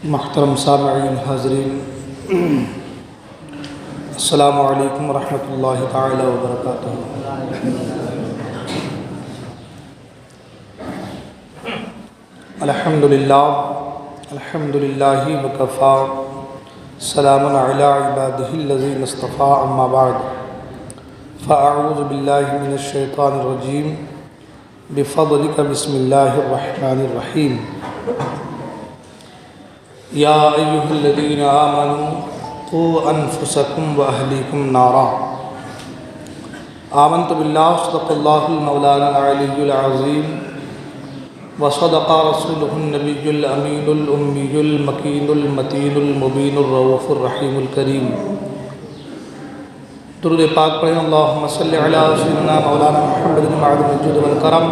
محترم سامعین حاضرین، السلام علیکم ورحمۃ اللہ تعالی وبرکاتہ۔ الحمد للہ وکفا، سلام علی عبادہ الذین اصطفیٰ، اما بعد فاعوذ باللہ من الشیطان الرجیم، بفضلک بسم اللہ الرحمن الرحیم۔ یا ایہا الذین آمنوا قوا انفسکم واہلیکم نارا۔ آمنت باللہ، صدق اللہ المولانا العلی العظیم، وصدق رسولہ النبی الامین الامی المکین المتین المبین الرؤوف الرحیم الکریم۔ درود پاک پڑھیں۔ اللہم صلی علی سیدنا مولانا محمد معدن الجود والکرم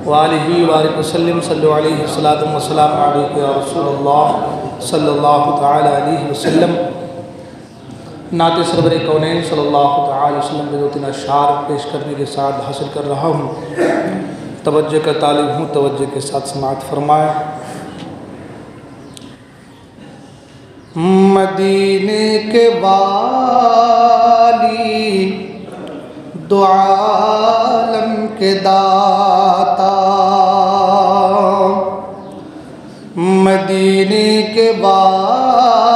وآلہ وآلہ وسلم، صلی علیہ الصلاۃ والسلام علیہ یا رسول اللہ صلی اللہ تعالی علیہ وسلم۔ نعت سرور کونین صلی اللہ تعالی وسلم کے دو تین اشعار پیش کرنے کے ساتھ حاصل کر رہا ہوں۔ توجہ کا طالب ہوں، توجہ کے ساتھ سماعت فرمائیں۔ مدینے کے والی، دو عالم کے داتا، مدینے کے والی،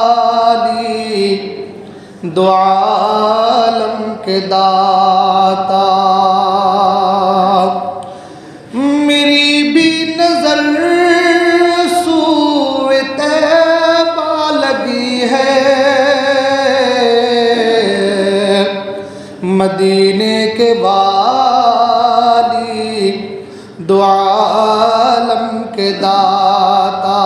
دو عالم کے داتا، میری بھی نظر سوئے طیبہ لگی ہے، مدینے کے والی، دو عالم کے داتا،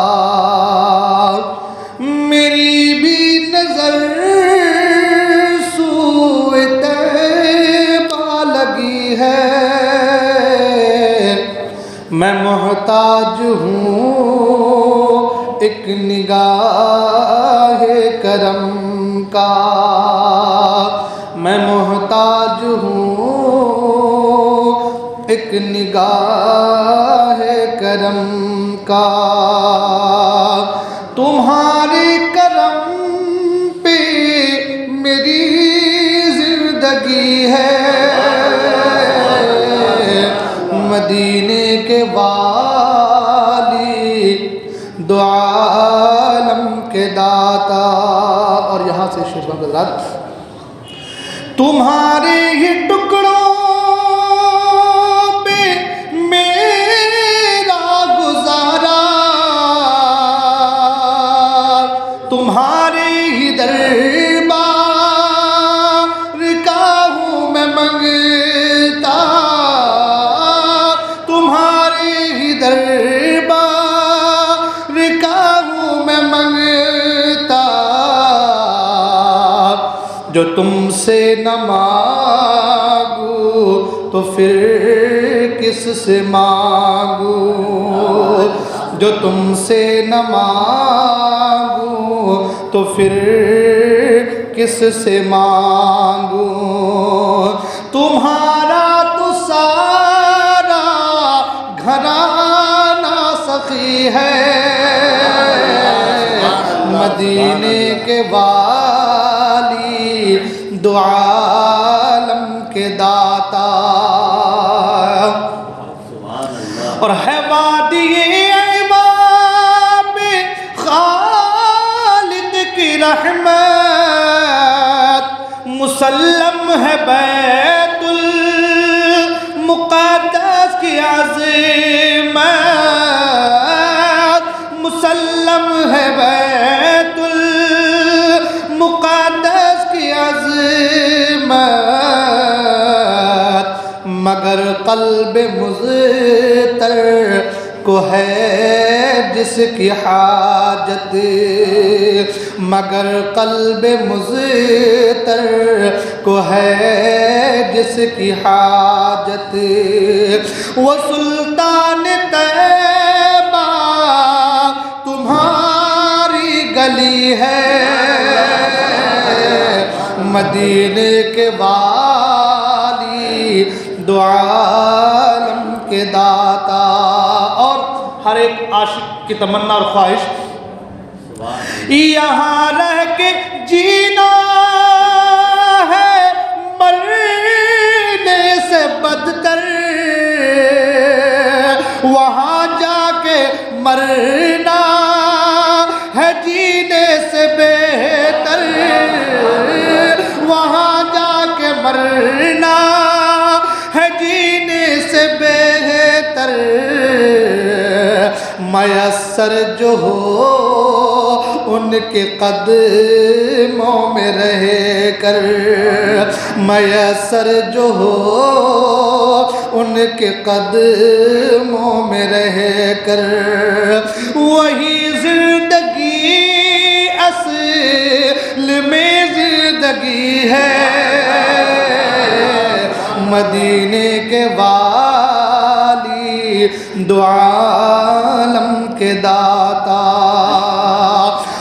میری بھی نظر سوئے طیبہ لگی ہے، میں محتاج ہوں ایک نگاہ کرم کا، میں محتاج ہوں ایک نگاہ کرم کا، تمہارے کرم پہ میری زندگی ہے، مدینے کے والی، دو عالم کے داتا۔ اور یہاں سے شیخ حضرات، تمہارے ہی ٹکڑوں پہ میرا گزارا، تمہارے ہی دربار کا ہوں میں منگتا، تمہارے ہی دربار کا ہوں میں منگتا، جو تم سے نہ مانگوں تو پھر کس سے مانگوں، جو تم سے نہ مانگوں تو پھر کس سے مانگوں، تمہارا تو سارا گھرانہ سخی ہے، مدینے کے والی، دو عالم کے داتا، اور ہے وادی عباب خالد کی رحمت، مسلم ہے بیت المقدس کی عظمت، مسلم ہے بیت المقدس کی عظمت، مگر قلب مضطر کو ہے جس کی حاجت، مگر قلب مضطر کو ہے جس کی حاجت، وہ سلطان طیبہ تمہاری گلی ہے، مدینے کے والی، دو عالم کے داتا۔ اور ہر ایک عاشق کی تمنا اور خواہش، یہاں رہ کے جینا ہے مرنے سے بدتر، وہاں جا کے مرنا ہے جینے سے بہتر، وہاں جا کے مرنا ہے جینے سے بہتر، میسر جو ہو ان کے قدموں میں رہ کر، میسر جو ہو ان کے قدموں میں رہ کر، وہی زندگی اصل میں زندگی ہے، مدینے کے والی دو عالم کے داتا،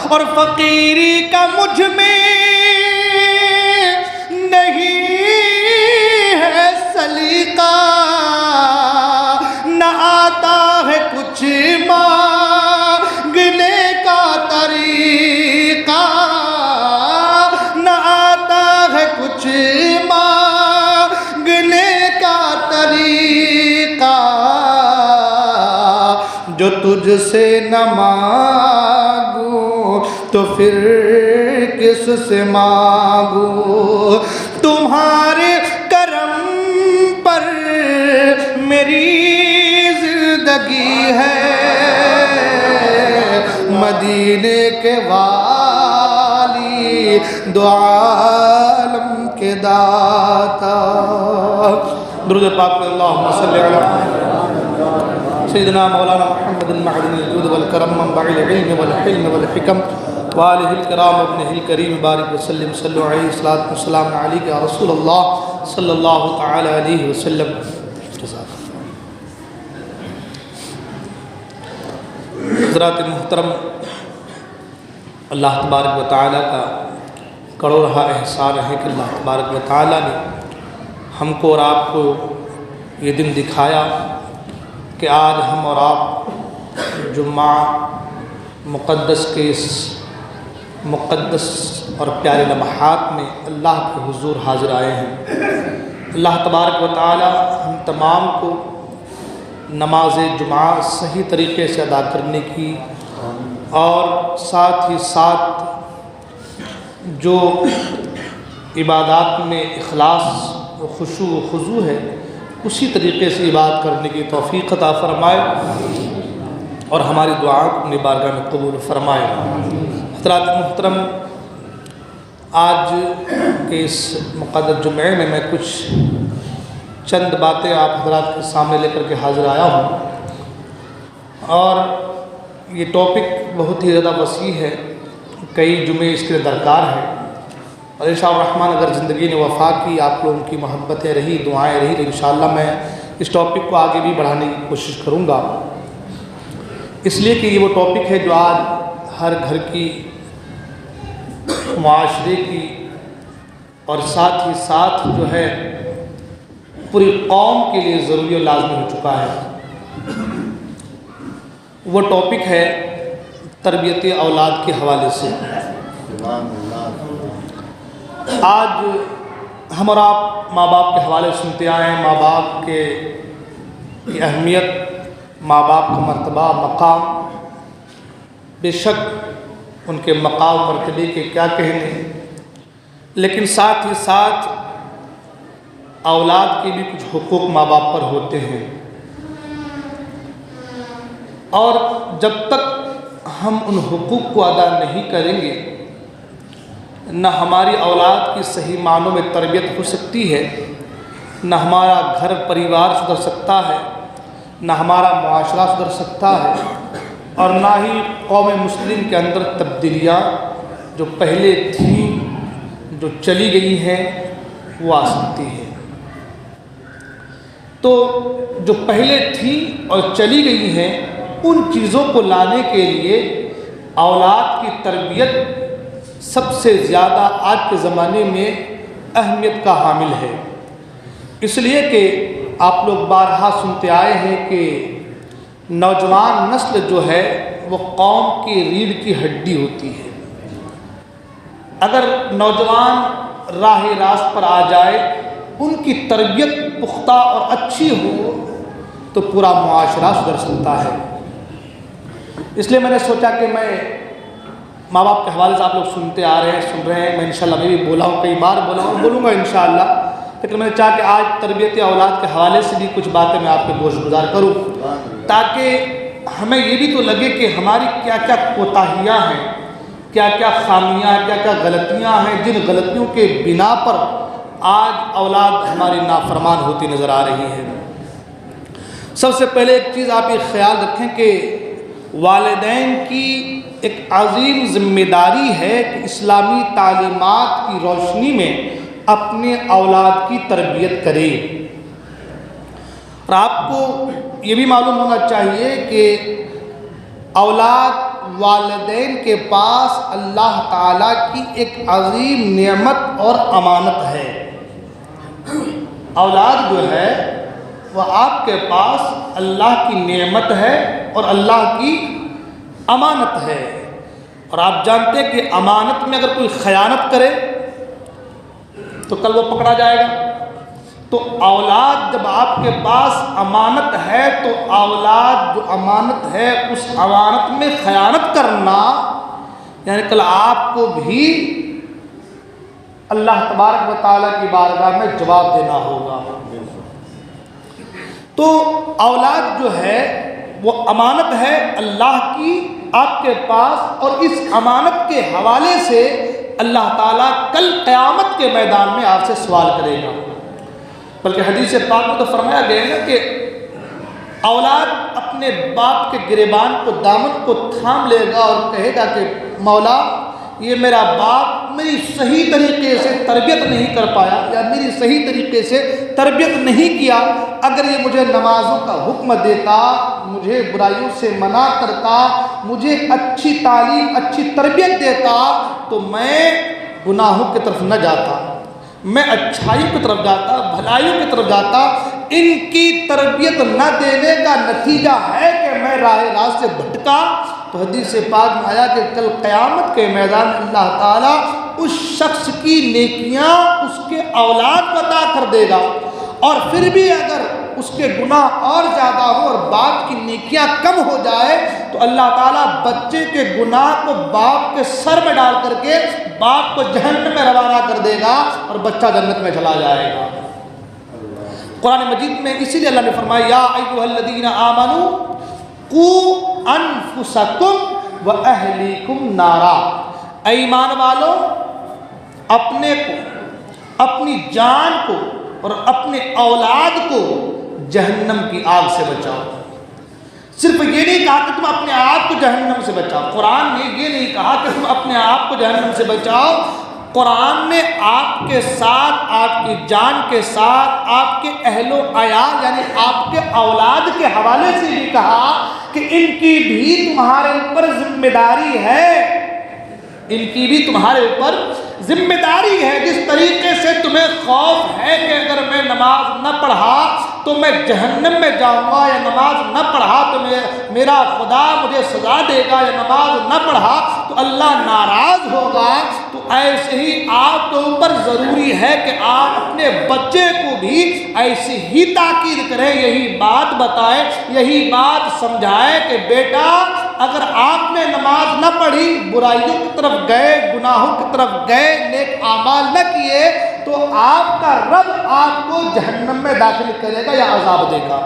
اور فقیری کا مجھ میں نہیں ہے سلیقہ، نہ آتا ہے کچھ مانگنے کا طریقہ، نہ آتا ہے کچھ مانگنے کا طریقہ، جو تجھ سے نہ مانگوں تو پھر کس سے مانگوں، تمہارے کرم پر میری زندگی ہے، مدینے کے والی دو عالم کے داتا۔ درود پاک پہ اللہم صلی علی سیدنا مولانا محمد المعدن الجود والکرم منبع العلم والحلم والحکم وآلہ الکرام ابنہ الکریم بارک وسلم صلی علیہ الصلاۃ والسلام علیک یا رسول اللہ صلی اللہ تعالی علیہ وسلم۔ حضرات محترم، اللہ تبارک و تعالیٰ کا کروڑہا احسان ہے کہ اللہ تبارک و تعالیٰ نے ہم کو اور آپ کو یہ دن دکھایا کہ آج ہم اور آپ جمعہ مقدس کے اس مقدس اور پیارے لمحات میں اللہ کے حضور حاضر آئے ہیں۔ اللہ تبارک و تعالیٰ ہم تمام کو نماز جمعہ صحیح طریقے سے ادا کرنے کی اور ساتھ ہی ساتھ جو عبادات میں اخلاص و خشوع و خضوع ہے اسی طریقے سے عبادت کرنے کی توفیق عطا فرمائے اور ہماری دعا کو اپنی بارگاہ میں قبول فرمائے۔ حضرات محترم، آج کے اس مقدس جمعے میں کچھ چند باتیں آپ حضرات کے سامنے لے کر کے حاضر آیا ہوں، اور یہ ٹاپک بہت ہی زیادہ وسیع ہے، کئی جمعے اس کے درکار ہیں، اور انشاءاللہ الرحمن اگر زندگی نے وفا کی، آپ لوگوں کی محبتیں رہی، دعائیں رہی، تو انشاءاللہ میں اس ٹاپک کو آگے بھی بڑھانے کی کوشش کروں گا، اس لیے کہ یہ وہ ٹاپک ہے جو آج ہر گھر کی، معاشرے کی، اور ساتھ ہی ساتھ جو ہے پوری قوم کے لیے ضروری اور لازمی ہو چکا ہے۔ وہ ٹاپک ہے تربیت اولاد کے حوالے سے۔ آج ہم اور آپ ماں باپ کے حوالے سنتے آئے ہیں، ماں باپ کی اہمیت، ماں باپ کا مرتبہ، مقام، بے شک ان کے مقام مرتبے کے کیا کہنے، لیکن ساتھ ہی ساتھ اولاد کے بھی کچھ حقوق ماں باپ پر ہوتے ہیں، اور جب تک ہم ان حقوق کو ادا نہیں کریں گے نہ ہماری اولاد کی صحیح معنوں میں تربیت ہو سکتی ہے، نہ ہمارا گھر پریوار سدھر سکتا ہے، نہ ہمارا معاشرہ سدھر سکتا ہے، اور نہ ہی قوم مسلم کے اندر تبدیلیاں جو پہلے تھیں، جو چلی گئی ہیں، وہ آ سکتی ہیں۔ تو جو پہلے تھیں اور چلی گئی ہیں ان چیزوں کو لانے کے لیے اولاد کی تربیت سب سے زیادہ آج کے زمانے میں اہمیت کا حامل ہے، اس لیے کہ آپ لوگ بارہا سنتے آئے ہیں کہ نوجوان نسل جو ہے وہ قوم کی ریڑھ کی ہڈی ہوتی ہے۔ اگر نوجوان راہ راست پر آ جائے، ان کی تربیت پختہ اور اچھی ہو تو پورا معاشرہ سدھر سکتا ہے۔ اس لیے میں نے سوچا کہ میں ماں باپ کے حوالے سے آپ لوگ سنتے آ رہے ہیں، سن رہے ہیں، میں انشاءاللہ میں بھی بولا ہوں، کئی بار بولا ہوں، بولوں گا انشاءاللہ، لیکن میں نے چاہا کہ آج تربیت اولاد کے حوالے سے بھی کچھ باتیں میں آپ کے گوش گزار کروں، تاکہ ہمیں یہ بھی تو لگے کہ ہماری کیا کیا کوتاہیاں ہیں، کیا کیا خامیاں، کیا کیا غلطیاں ہیں، جن غلطیوں کے بنا پر آج اولاد ہماری نافرمان ہوتی نظر آ رہی ہے۔ سب سے پہلے ایک چیز آپ یہ خیال رکھیں کہ والدین کی ایک عظیم ذمہ داری ہے کہ اسلامی تعلیمات کی روشنی میں اپنے اولاد کی تربیت کرے۔ اور آپ کو یہ بھی معلوم ہونا چاہیے کہ اولاد والدین کے پاس اللہ تعالیٰ کی ایک عظیم نعمت اور امانت ہے۔ اولاد جو ہے وہ آپ کے پاس اللہ کی نعمت ہے اور اللہ کی امانت ہے، اور آپ جانتے ہیں کہ امانت میں اگر کوئی خیانت کرے تو کل وہ پکڑا جائے گا۔ تو اولاد جب آپ کے پاس امانت ہے تو اولاد جو امانت ہے اس امانت میں خیانت کرنا، یعنی کل آپ کو بھی اللہ تبارک و تعالیٰ کی بارگاہ میں جواب دینا ہوگا۔ تو اولاد جو ہے وہ امانت ہے اللہ کی آپ کے پاس، اور اس امانت کے حوالے سے اللہ تعالیٰ کل قیامت کے میدان میں آپ سے سوال کرے گا۔ بلکہ حدیث پاک میں تو فرمایا گیا ہے کہ اولاد اپنے باپ کے گریبان کو، دامن کو تھام لے گا اور کہے گا کہ مولا یہ میرا باپ میری صحیح طریقے سے تربیت نہیں کر پایا، یا میری صحیح طریقے سے تربیت نہیں کیا، اگر یہ مجھے نمازوں کا حکم دیتا، مجھے برائیوں سے منع کرتا، مجھے اچھی تعلیم، اچھی تربیت دیتا تو میں گناہوں کی طرف نہ جاتا، میں اچھائیوں کی طرف جاتا، بھلائیوں کی طرف جاتا۔ ان کی تربیت نہ دینے کا نتیجہ ہے کہ میں راہ راست سے بھٹکا۔ تو حدیث پاک میں آیا کہ کل قیامت کے میدان میں اللہ تعالیٰ اس شخص کی نیکیاں اس کے اولاد کو عطا کر دے گا، اور پھر بھی اگر اس کے گناہ اور زیادہ ہو اور باپ کی نیکیاں کم ہو جائے تو اللہ تعالیٰ بچے کے گناہ کو باپ کے سر میں ڈال کر کے باپ کو جہنم میں روانہ کر دے گا اور بچہ جنت میں چلا جائے گا۔ قرآن مجید میں اسی لیے اللہ نے فرمایا یا ایھا الذین آمنوا قوا انفسکم واہلیکم نارا، اے ایمان والو اپنے کو، اپنی جان کو اور اپنے اولاد کو جہنم کی آگ سے بچاؤ۔ صرف یہ نہیں کہا کہ تم اپنے آپ کو جہنم سے بچاؤ، قرآن نے یہ نہیں کہا کہ تم اپنے آپ کو جہنم سے بچاؤ، قرآن نے آپ کے ساتھ، آپ کی جان کے ساتھ، آپ کے اہل و عیال یعنی آپ کے اولاد کے حوالے سے بھی کہا کہ ان کی بھی تمہارے اوپر ذمہ داری ہے، ان کی بھی تمہارے اوپر ذمہ داری ہے۔ جس طریقے سے تمہیں خوف ہے کہ اگر میں نماز نہ پڑھا تو میں جہنم میں جاؤں گا، یا نماز نہ پڑھا تو میرا خدا مجھے سزا دے گا، یا نماز نہ پڑھا تو اللہ ناراض ہوگا، تو ایسے ہی آپ کے اوپر ضروری ہے کہ آپ اپنے بچے کو بھی ایسی ہی تاکید کریں، یہی بات بتائیں، یہی بات سمجھائیں کہ بیٹا اگر آپ نے نماز نہ پڑھی، برائیوں کی طرف گئے، گناہوں کی طرف گئے، نیک اعمال نہ کیے، تو آپ کا رب آپ کو جہنم میں داخل کرے گا یا عذاب دے گا۔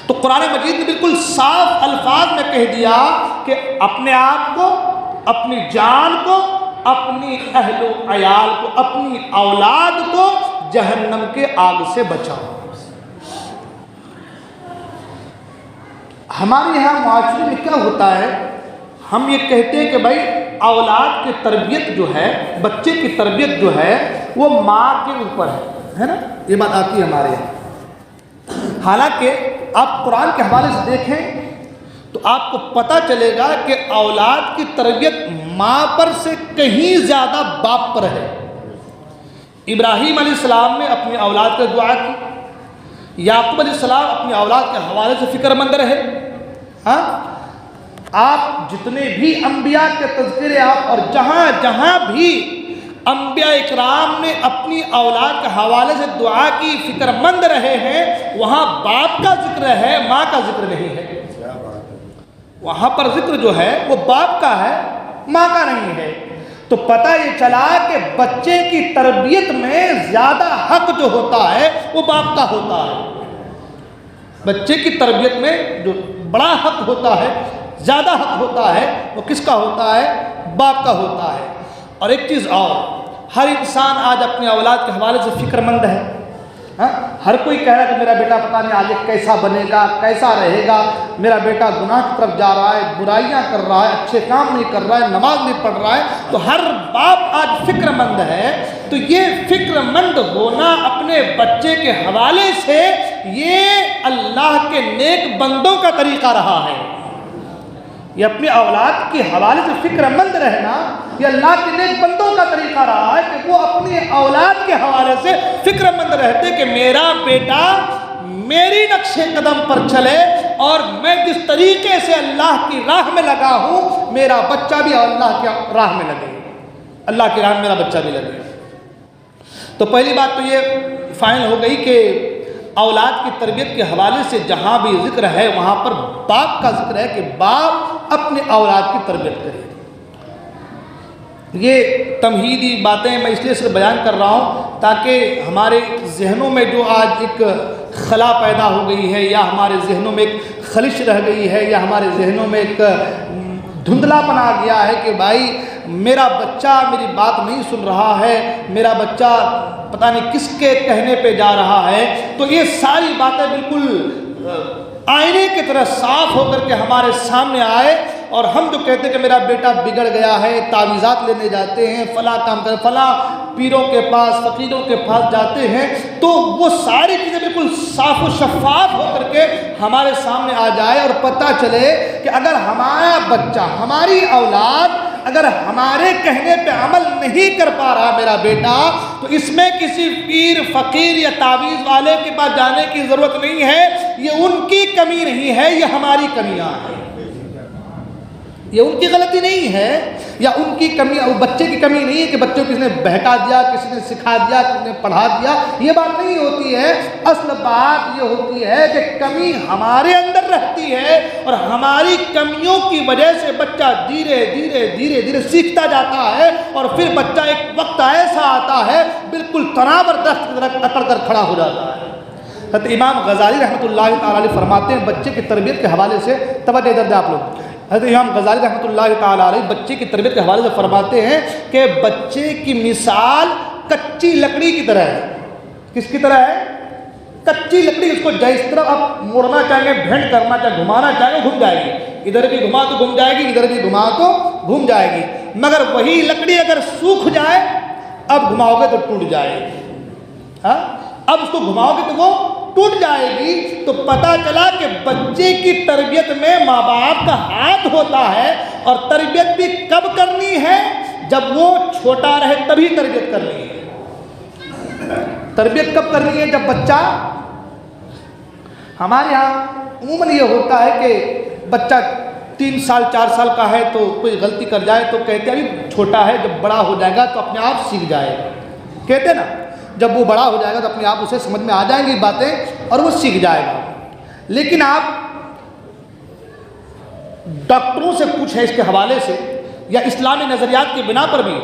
تو قرآن مجید نے بالکل صاف الفاظ میں کہہ دیا کہ اپنے آپ کو، اپنی جان کو، اپنی اہل و عیال کو، اپنی اولاد کو جہنم کے آگ سے بچاؤ۔ ہمارے یہاں معاشرے میں کیا ہوتا ہے، ہم یہ کہتے ہیں کہ بھائی اولاد کی تربیت جو ہے، بچے کی تربیت جو ہے وہ ماں کے اوپر ہے نا، یہ بات آتی ہے ہمارے یہاں۔ حالانکہ آپ قرآن کے حوالے سے دیکھیں تو آپ کو پتہ چلے گا کہ اولاد کی تربیت ماں پر سے کہیں زیادہ باپ پر ہے۔ ابراہیم علیہ السلام نے اپنی اولاد کو دعا کی، یعقوب علیہ السلام اپنی اولاد کے حوالے سے فکر مند رہے. ہاں آپ جتنے بھی انبیاء کے تذکرے آپ اور جہاں جہاں بھی انبیاء اکرام نے اپنی اولاد کے حوالے سے دعا کی فکر مند رہے ہیں, وہاں باپ کا ذکر ہے, ماں کا ذکر نہیں ہے. وہاں پر ذکر جو ہے وہ باپ کا ہے, ماں کا نہیں ہے. تو پتہ یہ چلا کہ بچے کی تربیت میں زیادہ حق جو ہوتا ہے وہ باپ کا ہوتا ہے. بچے کی تربیت میں جو بڑا حق ہوتا ہے, زیادہ حق ہوتا ہے, وہ کس کا ہوتا ہے؟ باپ کا ہوتا ہے. اور ایک چیز اور, ہر انسان آج اپنے اولاد کے حوالے سے فکر مند ہے. ہر کوئی کہہ رہا ہے کہ میرا بیٹا پتہ نہیں آگے کیسا بنے گا, کیسا رہے گا, میرا بیٹا گناہ کی طرف جا رہا ہے, برائیاں کر رہا ہے, اچھے کام نہیں کر رہا ہے, نماز نہیں پڑھ رہا ہے. تو ہر باپ آج فکر مند ہے. تو یہ فکر مند ہونا اپنے بچے کے حوالے سے یہ اللہ کے نیک بندوں کا طریقہ رہا ہے. یہ اپنی اولاد کے حوالے سے فکر مند رہنا یہ اللہ کے نیک بندوں کا طریقہ رہا ہے کہ وہ اپنی اولاد کے حوالے سے فکر مند رہتے کہ میرا بیٹا میری نقش قدم پر چلے اور میں جس طریقے سے اللہ کی راہ میں لگا ہوں میرا بچہ بھی اللہ کی راہ میں لگے, اللہ کی راہ میں میرا بچہ بھی لگے. تو پہلی بات تو یہ فائنل ہو گئی کہ اولاد کی تربیت کے حوالے سے جہاں بھی ذکر ہے وہاں پر باپ کا ذکر ہے کہ باپ اپنے اولاد کی تربیت کرے. یہ تمہیدی باتیں میں اس لیے صرف بیان کر رہا ہوں تاکہ ہمارے ذہنوں میں جو آج ایک خلا پیدا ہو گئی ہے یا ہمارے ذہنوں میں ایک خلش رہ گئی ہے یا ہمارے ذہنوں میں ایک دھندلا پن آ گیا ہے کہ بھائی میرا بچہ میری بات نہیں سن رہا ہے, میرا بچہ پتہ نہیں کس کے کہنے پہ جا رہا ہے. تو یہ ساری باتیں بالکل آئینے کی طرح صاف ہو کر کے ہمارے سامنے آئے اور ہم جو کہتے ہیں کہ میرا بیٹا بگڑ گیا ہے, تعویذات لینے جاتے ہیں, فلاں کام کریں, فلاں پیروں کے پاس فقیروں کے پاس جاتے ہیں, تو وہ ساری چیزیں بالکل صاف و شفاف ہو کر کے ہمارے سامنے آ جائے اور پتہ چلے کہ اگر ہمارا بچہ ہماری اولاد اگر ہمارے کہنے پہ عمل نہیں کر پا رہا میرا بیٹا تو اس میں کسی پیر فقیر یا تعویذ والے کے پاس جانے کی ضرورت نہیں ہے. یہ ان کی کمی نہیں ہے, یہ ہماری کمیاں ہیں. یہ ان کی غلطی نہیں ہے یا ان کی کمی, بچے کی کمی نہیں ہے کہ بچوں کو کسی نے بہکا دیا, کسی نے سکھا دیا, کسی نے پڑھا دیا. یہ بات نہیں ہوتی ہے. اصل بات یہ ہوتی ہے کہ کمی ہمارے اندر رہتی ہے اور ہماری کمیوں کی وجہ سے بچہ دھیرے دھیرے دھیرے دھیرے سیکھتا جاتا ہے اور پھر بچہ ایک وقت ایسا آتا ہے بالکل تناور درخت کی طرح اکڑ کر کھڑا ہو جاتا ہے. حضرت امام غزالی رحمۃ اللہ تعالیٰ علیہ فرماتے ہیں بچے کی تربیت کے حوالے سے, توجہ ادھر آپ لوگ, حضرت امام غزالی رحمۃ اللہ تعالیٰ علیہ بچے کی تربیت کے حوالے سے فرماتے ہیں کہ بچے کی مثال کچی لکڑی کی طرح ہے. کس کی طرح ہے؟ کچی لکڑی. اس کو جس طرح آپ موڑنا چاہیں گے, بھینڈ کرنا چاہیں, گھمانا چاہیں گے, گھوم جائے گی. ادھر بھی گھما تو گھوم جائے گی, ادھر بھی گھما تو گھوم جائے گی. مگر وہی لکڑی اگر سوکھ جائے اب گھماؤ گے تو ٹوٹ جائے گی. ہاں اب اس کو گھماؤ گے تو وہ ٹوٹ جائے گی. تو پتہ چلا کہ بچے کی تربیت میں ماں باپ کا ہاتھ ہوتا ہے اور تربیت بھی کب کرنی ہے؟ جب وہ چھوٹا رہے تبھی تربیت کرنی ہے. تربیت کب کرنی ہے؟ جب بچہ, ہمارے یہاں عموماً یہ ہوتا ہے کہ بچہ 3 سال 4 سال کا ہے تو کوئی غلطی کر جائے تو کہتے ہیں ابھی چھوٹا ہے, جب بڑا ہو جائے گا تو اپنے آپ سیکھ جائے گا. کہتے ہیں نا, جب وہ بڑا ہو جائے گا تو اپنے آپ اسے سمجھ میں آ جائیں گی باتیں اور وہ سیکھ جائے گا. لیکن آپ ڈاکٹروں سے پوچھیں اس کے حوالے سے یا اسلامی نظریات کی بنا پر بھی,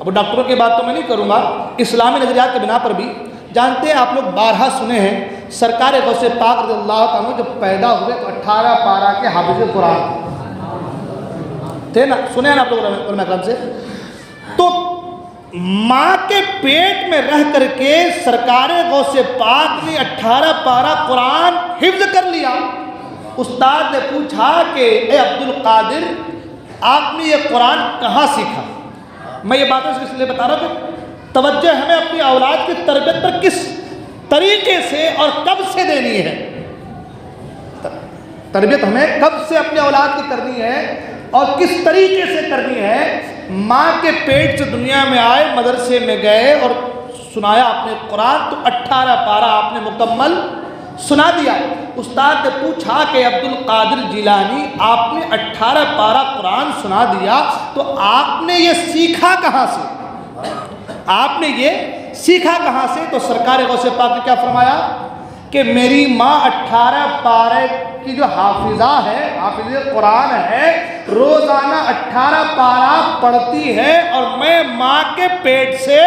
اب ڈاکٹروں کی بات تو میں نہیں کروں گا, اسلامی نظریات کی بنا پر بھی جانتے ہیں آپ لوگ بارہا سنے ہیں سرکار غوث پاک رضی اللہ تعالیٰ جب پیدا ہوئے تو 18 پارہ کے حافظ قرآن تھے نا, سنے ہیں نا آپ لوگ علماء کرام سے. تو ماں کے پیٹ میں رہ کر کے سرکار غوث پاک نے 18 پارہ قرآن حفظ کر لیا. استاد نے پوچھا کہ اے عبد القادر آپ نے یہ قرآن کہاں سیکھا؟ میں یہ باتیں اس لیے بتا رہا ہوں کہ توجہ ہمیں اپنی اولاد کی تربیت پر کس طریقے سے اور کب سے دینی ہے. تربیت ہمیں کب سے اپنی اولاد کی کرنی ہے اور کس طریقے سے کرنی ہے. ماں کے پیٹ سے دنیا میں آئے, مدرسے میں گئے اور سنایا آپ نے قرآن تو 18 پارہ آپ نے مکمل سنا دیا۔ استاد نے پوچھا کہ عبد القادر جیلانی آپ نے 18 پارہ قرآن سنا دیا تو آپ نے یہ سیکھا کہاں سے؟ آپ نے یہ سیکھا کہاں سے؟ تو سرکار غوث پاک نے کیا فرمایا کہ میری ماں 18 پارے کی جو حافظہ ہے، حافظ قرآن ہے، روزانہ 18 پارہ پڑھتی ہے، اور میں ماں کے پیٹ سے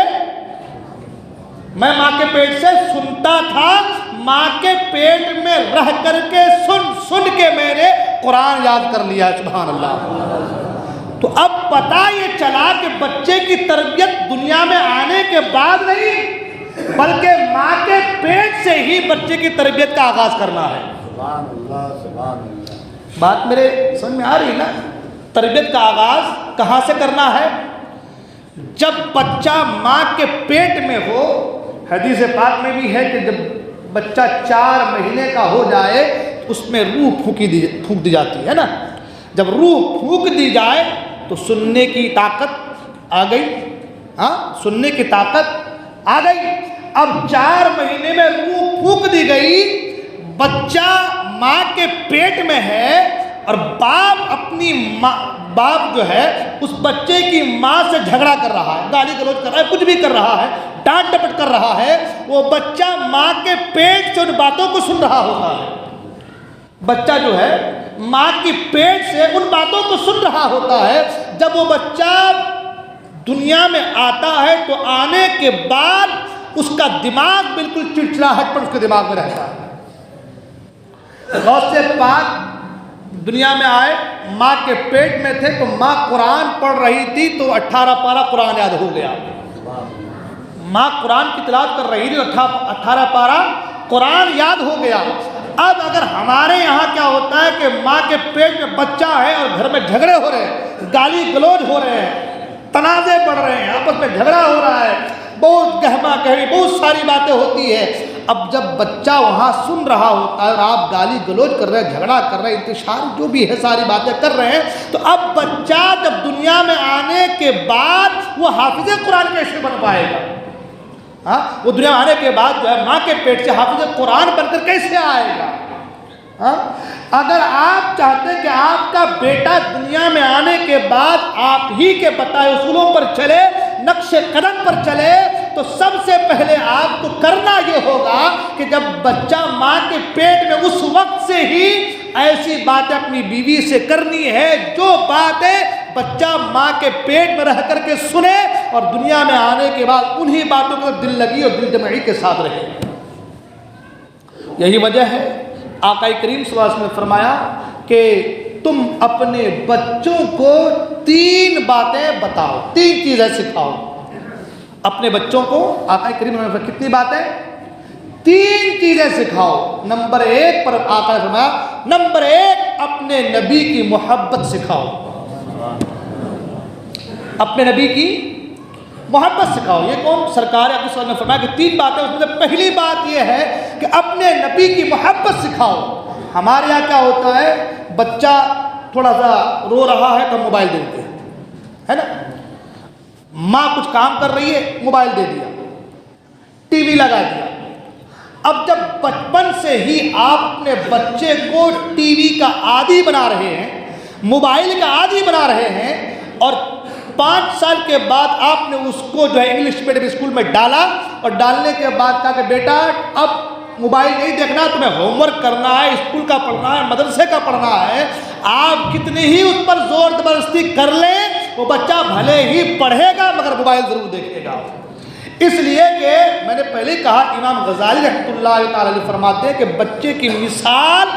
سنتا تھا، ماں کے پیٹ میں رہ کر کے سن کے میں نے قرآن یاد کر لیا۔ سبحان اللہ۔ تو اب پتہ یہ چلا کہ بچے کی تربیت دنیا میں آنے کے بعد نہیں، بلکہ ماں کے پیٹ سے ہی بچے کی تربیت کا آغاز کرنا ہے۔ سبحان اللہ، سبحان اللہ۔ بات میرے سمجھ میں آ رہی نا؟ تربیت کا آغاز کہاں سے کرنا ہے؟ جب بچہ ماں کے پیٹ میں ہو۔ حدیث پاک میں بھی ہے کہ جب بچہ 4 مہینے کا ہو جائے اس میں روح پھونک دی جاتی ہے نا۔ جب روح پھونک دی جائے تو سننے کی طاقت آ گئی، ہاں سننے کی طاقت آ گئی۔ اب 4 مہینے میں روح پھونک دی گئی، بچہ ماں کے پیٹ میں ہے، اور باپ جو ہے اس بچے کی ماں سے جھگڑا کر رہا ہے، گالی گلوچ کر رہا ہے، کچھ بھی کر رہا ہے، ڈانٹ ڈپٹ کر رہا ہے، وہ بچہ ماں کے پیٹ سے ان باتوں کو سن رہا ہوتا ہے۔ بچہ جو ہے ماں کی پیٹ سے ان باتوں کو سن رہا ہوتا ہے۔ جب وہ بچہ دنیا میں آتا ہے تو آنے کے بعد اس کا دماغ بالکل چڑچڑاہٹ پر اس کے دماغ میں رہتا ہے۔ غوث پاک دنیا میں آئے، ماں کے پیٹ میں تھے تو ماں قرآن پڑھ رہی تھی تو 18 پارہ قرآن یاد ہو گیا۔ ماں قرآن کی تلاوت کر رہی تھی تو 18 پارہ قرآن یاد ہو گیا۔ اب اگر ہمارے یہاں کیا ہوتا ہے کہ ماں کے پیٹ میں بچہ ہے اور گھر میں جھگڑے ہو رہے ہیں، گالی گلوچ ہو رہے ہیں، تنازع بڑھ رہے ہیں، آپس میں جھگڑا ہو رہا ہے، بہت گہما گہمی بہت ساری باتیں ہوتی ہے۔ اب جب بچہ وہاں سن رہا ہوتا ہے اور آپ گالی گلوچ کر رہے ہیں، جھگڑا کر رہے ہیں، انتشار جو بھی ہے ساری باتیں کر رہے ہیں، تو اب بچہ جب دنیا میں آنے کے بعد وہ حافظ قرآن کیسے بن پائے گا؟ ہاں وہ دنیا میں آنے کے بعد جو ہے ماں کے پیٹ سے حافظ قرآن بن کر کیسے آئے گا؟ ہاں اگر آپ چاہتے ہیں کہ آپ کا بیٹا دنیا میں آنے کے بعد آپ ہی کے بتائے اصولوں پر چلے، نقش قدم پر چلے، تو سب سے پہلے آپ کو کرنا یہ ہوگا کہ جب بچہ ماں کے پیٹ میں اس وقت سے ہی ایسی باتیں اپنی بیوی سے کرنی ہے جو باتیں بچہ ماں کے پیٹ میں رہ کر کے سنے اور دنیا میں آنے کے بعد انہی باتوں کو دل لگی اور دل جمعی کے ساتھ رہے۔ یہی وجہ ہے آقا کریم صلی اللہ علیہ وسلم نے فرمایا کہ تم اپنے بچوں کو 3 باتیں بتاؤ، 3 چیزیں سکھاؤ اپنے بچوں کو۔ آقا کریم نے فرمایا کتنی باتیں؟ 3 چیزیں سکھاؤ۔ نمبر 1 پر آقا نے فرمایا، نمبر 1 اپنے نبی کی محبت سکھاؤ، اپنے نبی کی محبت سکھاؤ۔ یہ کون؟ سرکار اقدس صلی اللہ علیہ وسلم نے فرمایا کہ 3 باتیں، اس میں سے پہلی بات یہ ہے کہ اپنے نبی کی محبت سکھاؤ۔ ہمارے یہاں کیا ہوتا ہے، بچہ تھوڑا سا رو رہا ہے تو موبائل دے دیتے ہیں، ہے نا؟ ماں کچھ کام کر رہی ہے، موبائل دے دیا، ٹی وی لگا دیا۔ اب جب بچپن سے ہی آپ اپنے بچے کو ٹی وی کا عادی بنا رہے ہیں، موبائل کا عادی بنا رہے ہیں، اور 5 سال کے بعد آپ نے اس کو جو ہے انگلش میڈیم اسکول میں ڈالا، اور ڈالنے کے بعد کہا کہ بیٹا اب موبائل نہیں دیکھنا، تمہیں ہوم ورک کرنا ہے، اسکول کا پڑھنا ہے، مدرسے کا پڑھنا ہے، آپ کتنی ہی اس پر زور زبردستی کر لیں وہ بچہ بھلے ہی پڑھے گا مگر موبائل ضرور دیکھے گا۔ اس لیے کہ میں نے پہلے کہا امام غزالی رحمۃ اللہ تعالی علیہ فرماتے ہیں کہ بچے کی مثال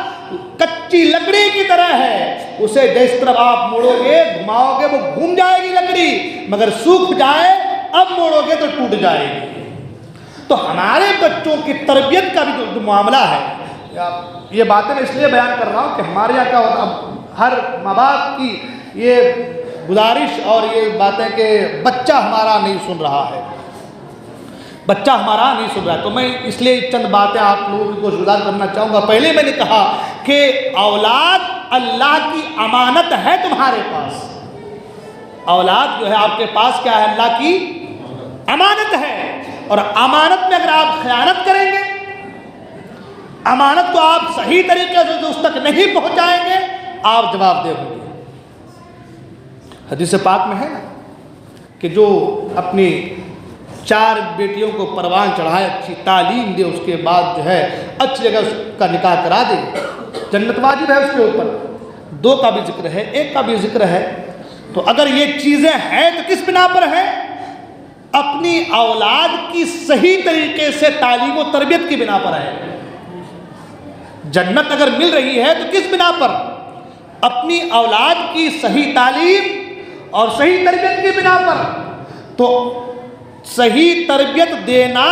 کچی لکڑی کی طرح ہے، اسے جس طرف آپ موڑو گے گھماؤ گے وہ گھوم جائے گی لکڑی، مگر سوکھ جائے اب موڑو گے تو ٹوٹ جائے گی۔ تو ہمارے بچوں کی تربیت کا بھی جو معاملہ ہے، یہ باتیں میں اس لیے بیان کر رہا ہوں کہ ہمارے یہاں کیا ہوتا ہے، ہر ماں باپ کی یہ گزارش اور یہ باتیں کہ بچہ ہمارا نہیں سن رہا ہے، بچہ ہمارا نہیں سن رہا ہے۔ تو میں اس لیے چند باتیں آپ لوگوں کی گزار کرنا چاہوں گا۔ پہلے میں نے کہا کہ اولاد اللہ کی امانت ہے تمہارے پاس، اولاد جو ہے آپ کے پاس کیا ہے، اللہ کی امانت ہے، اور امانت میں اگر آپ خیانت کریں گے امانت کو آپ صحیح طریقے سے اس تک نہیں پہنچائیں گے، آپ جواب دہ ہوں گے۔ حدیث پاک میں ہے نا کہ جو اپنی 4 بیٹیوں کو پروان چڑھائے، اچھی تعلیم دے، اس کے بعد جو ہے اچھی جگہ اس کا نکاح کرا دے، جنت واجب ہے اس کے اوپر۔ 2 کا بھی ذکر ہے، 1 کا بھی ذکر ہے۔ تو اگر یہ چیزیں ہیں تو کس بنا پر ہیں؟ اپنی اولاد کی صحیح طریقے سے تعلیم و تربیت کی بنا پر ہے۔ جنت اگر مل رہی ہے تو کس بنا پر؟ اپنی اولاد کی صحیح تعلیم اور صحیح تربیت کی بنا پر۔ تو صحیح تربیت دینا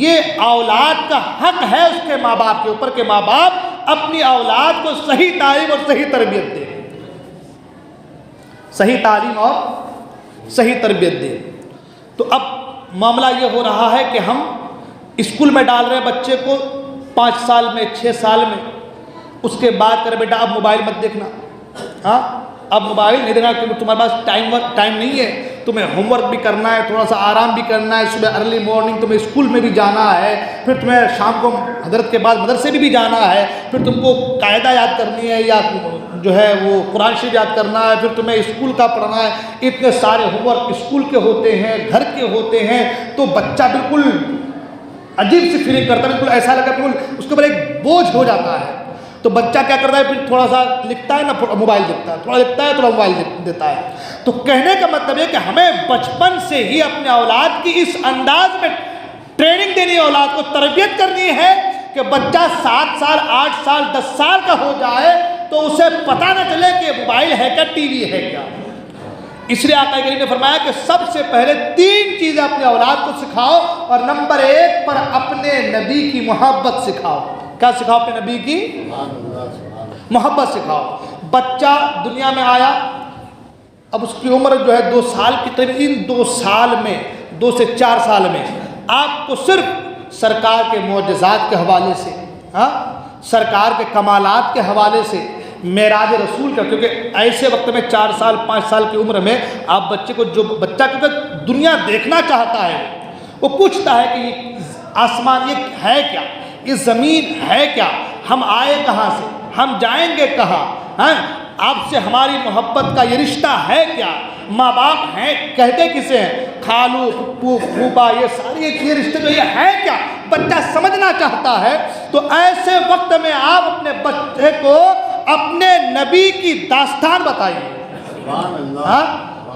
یہ اولاد کا حق ہے اس کے ماں باپ کے اوپر، کہ ماں باپ اپنی اولاد کو صحیح تعلیم اور صحیح تربیت دے، صحیح تعلیم اور صحیح تربیت دے۔ تو اب معاملہ یہ ہو رہا ہے کہ ہم اسکول میں ڈال رہے ہیں بچے کو 5 سال میں، 6 سال میں، اس کے بعد کہہ رہے بیٹا اب موبائل مت دیکھنا، ہاں اب موبائل نہیں دیکھنا کیونکہ تمہارے پاس ٹائم نہیں ہے، تمہیں ہوم ورک بھی کرنا ہے، تھوڑا سا آرام بھی کرنا ہے، صبح ارلی مارننگ تمہیں اسکول میں بھی جانا ہے، پھر تمہیں شام کو حضرت کے بعد مدرسے بھی جانا ہے، پھر تم کو قاعدہ یاد کرنی ہے یا جو ہے وہ قرآن شریف یاد کرنا ہے، پھر تمہیں اسکول کا پڑھنا ہے۔ اتنے سارے ہوم ورک اسکول کے ہوتے ہیں، گھر کے ہوتے ہیں، تو بچہ بالکل عجیب سی فیلنگ کرتا ہے، بالکل ایسا لگا بالکل اس کے اوپر ایک بوجھ ہو جاتا ہے۔ تو بچہ کیا کرتا ہے، پھر تھوڑا سا لکھتا ہے نا موبائل دیکھتا ہے، تھوڑا لکھتا ہے تھوڑا موبائل دیتا ہے۔ تو کہنے کا مطلب ہے کہ ہمیں بچپن سے ہی اپنے اولاد کی اس انداز میں ٹریننگ دینی ہے، اولاد کو تربیت کرنی ہے کہ بچہ 7 سال 8 سال 10 سال کا ہو جائے تو اسے پتہ نہ چلے کہ موبائل ہے کیا، ٹی وی ہے کیا۔ اس لیے آقا کریم نے فرمایا کہ سب سے پہلے 3 چیزیں اپنے اولاد کو سکھاؤ، اور نمبر 1 پر اپنے نبی کی محبت سکھاؤ۔ کیا سکھاؤ؟ اپنے نبی کی محبت سکھاؤ۔ بچہ دنیا میں آیا، اب اس کی عمر جو ہے 2 سال کی، قریب ان 2 سال میں 2 سے 4 سال میں آپ کو صرف سرکار کے معجزات کے حوالے سے، سرکار کے کمالات کے حوالے سے، معراج رسول کا، کیونکہ ایسے وقت میں 4 سال 5 سال کی عمر میں آپ بچے کو، جو بچہ کیونکہ دنیا دیکھنا چاہتا ہے، وہ پوچھتا ہے کہ یہ آسمان یہ ہے کیا، یہ زمین ہے کیا، ہم آئے کہاں سے، ہم جائیں گے کہاں، آپ سے ہماری محبت کا یہ رشتہ ہے کیا، ماں باپ ہیں کہتے کسے ہیں، خالو پھپھو پھوپا، یہ ساری یہ رشتے جو یہ ہے کیا، بچہ سمجھنا چاہتا ہے۔ تو ایسے وقت میں آپ اپنے بچے کو اپنے نبی کی داستان بتائیے،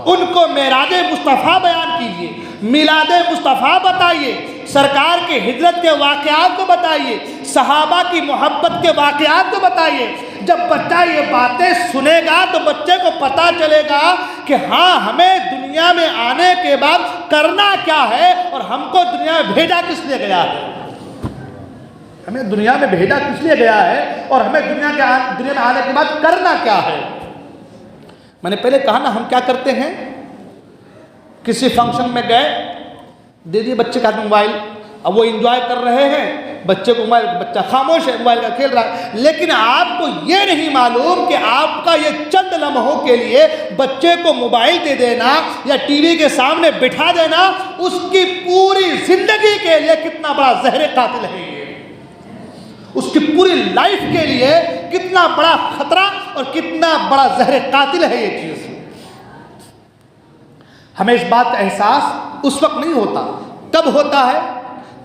ان کو معراج مصطفیٰ بیان کیجیے، میلاد مصطفیٰ بتائیے، سرکار کی ہجرت کے واقعات کو بتائیے، صحابہ کی محبت کے واقعات کو بتائیے۔ جب بچہ یہ باتیں سنے گا تو بچے کو پتہ چلے گا کہ ہاں ہمیں دنیا میں آنے کے بعد کرنا کیا ہے، اور ہم کو دنیا میں بھیجا کس لیے گیا ہے، ہمیں دنیا میں بھیجا کس لیے گیا ہے، اور ہمیں دنیا میں آنے کے بعد کرنا کیا ہے۔ میں نے پہلے کہا نا، ہم کیا کرتے ہیں، کسی فنکشن میں گئے، دے دیے بچے کا موبائل، اب وہ انجوائے کر رہے ہیں، بچے کو موبائل، بچہ خاموش ہے، موبائل کا کھیل رہا ہے، لیکن آپ کو یہ نہیں معلوم کہ آپ کا یہ چند لمحوں کے لیے بچے کو موبائل دے دینا یا ٹی وی کے سامنے بٹھا دینا اس کی پوری زندگی کے لیے کتنا بڑا زہر قاتل ہے، یہ اس کی پوری لائف کے لیے کتنا بڑا خطرہ اور کتنا بڑا زہر قاتل ہے یہ چیز۔ ہمیں اس بات کا احساس اس وقت نہیں ہوتا، کب ہوتا ہے؟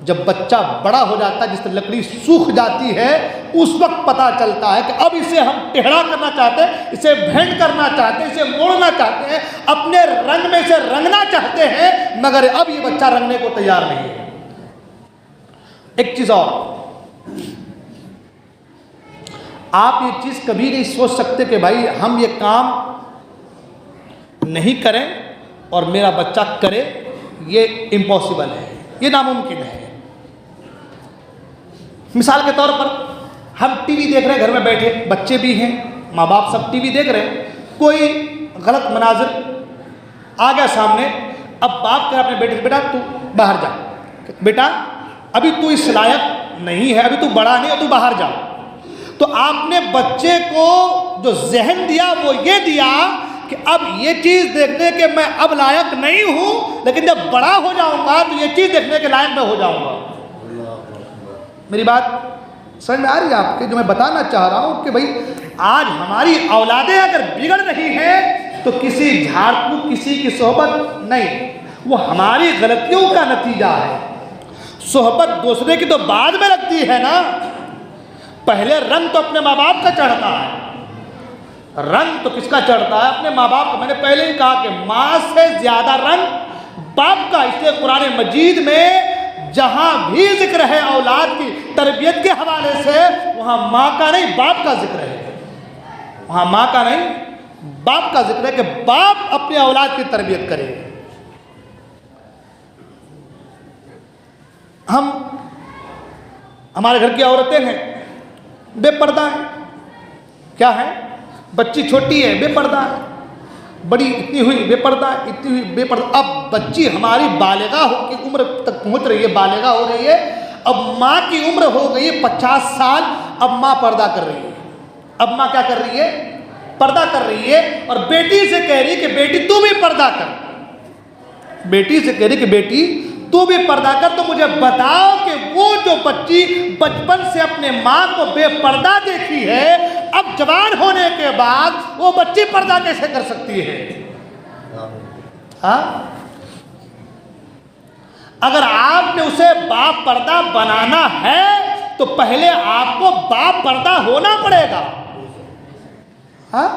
جب بچہ بڑا ہو جاتا ہے، جس طرح لکڑی سوکھ جاتی ہے، اس وقت پتہ چلتا ہے کہ اب اسے ہم ٹیڑھا کرنا چاہتے ہیں، اسے بھینٹ کرنا چاہتے ہیں، اسے موڑنا چاہتے ہیں، اپنے رنگ میں اسے رنگنا چاہتے ہیں، مگر اب یہ بچہ رنگنے کو تیار نہیں ہے۔ ایک چیز اور، آپ یہ چیز کبھی نہیں سوچ سکتے کہ بھائی ہم یہ کام نہیں کریں اور میرا بچہ کرے، یہ امپاسبل ہے، یہ ناممکن ہے۔ مثال کے طور پر ہم ٹی وی دیکھ رہے ہیں، گھر میں بیٹھے بچے بھی ہیں، ماں باپ سب ٹی وی دیکھ رہے ہیں، کوئی غلط مناظر آ گیا سامنے، اب باپ کہہ اپنے بیٹے سے بیٹا تو باہر جا، بیٹا ابھی تو اس لائق نہیں ہے، ابھی تو بڑا نہیں ہے، تو باہر جا۔ تو آپ نے بچے کو جو ذہن دیا وہ یہ دیا کہ اب یہ چیز دیکھنے کے میں اب لائق نہیں ہوں، لیکن جب بڑا ہو جاؤں گا تو یہ چیز دیکھنے کے لائق میں ہو جاؤں گا۔ میری بات سمجھ میں آ رہی ہے آپ کے جو میں بتانا چاہ رہا ہوں کہ بھائی آج ہماری اولادیں اگر بگڑ رہی ہیں تو کسی جھاڑ پھونک کسی کی صحبت نہیں، وہ ہماری غلطیوں کا نتیجہ ہے۔ صحبت دوسرے کی تو بعد میں لگتی ہے نا، پہلے رنگ تو اپنے ماں باپ کا چڑھتا ہے، رنگ تو کس کا چڑھتا ہے؟ اپنے ماں باپ کا۔ میں نے پہلے ہی کہا کہ ماں سے زیادہ رنگ باپ کا، اس لیے قرآن مجید میں جہاں بھی ذکر ہے اولاد کی تربیت کے حوالے سے، وہاں ماں کا نہیں باپ کا ذکر ہے، وہاں ماں کا نہیں باپ کا ذکر ہے کہ باپ اپنے اولاد کی تربیت کرے۔ ہمارے گھر کی عورتیں ہیں بے پردہ ہیں، کیا ہے؟ بچی چھوٹی ہے بے پردہ ہے، بڑی اتنی ہوئی بے پردہ ہے، اتنی ہوئی بے پردہ۔ اب بچی ہماری بالغہ کی عمر تک پہنچ رہی ہے، بالغہ ہو رہی ہے، اب ماں کی عمر ہو گئی ہے 50 سال، اب ماں پردہ کر رہی ہے۔ اب ماں کیا کر رہی ہے؟ پردہ کر رہی ہے، اور بیٹی سے کہہ رہی ہے کہ بیٹی تو بھی پردہ کر، بیٹی سے کہہ رہی کہ بیٹی تو بھی پردہ کر۔ تو مجھے بتاؤ کہ وہ جو بچی بچپن سے اپنے ماں کو بے پردہ دیکھی ہے، اب جوان ہونے کے بعد وہ بچی پردہ کیسے کر سکتی ہے؟ ہاں؟ اگر آپ نے اسے باپ پردہ بنانا ہے تو پہلے آپ کو باپ پردہ ہونا پڑے گا۔ ہاں؟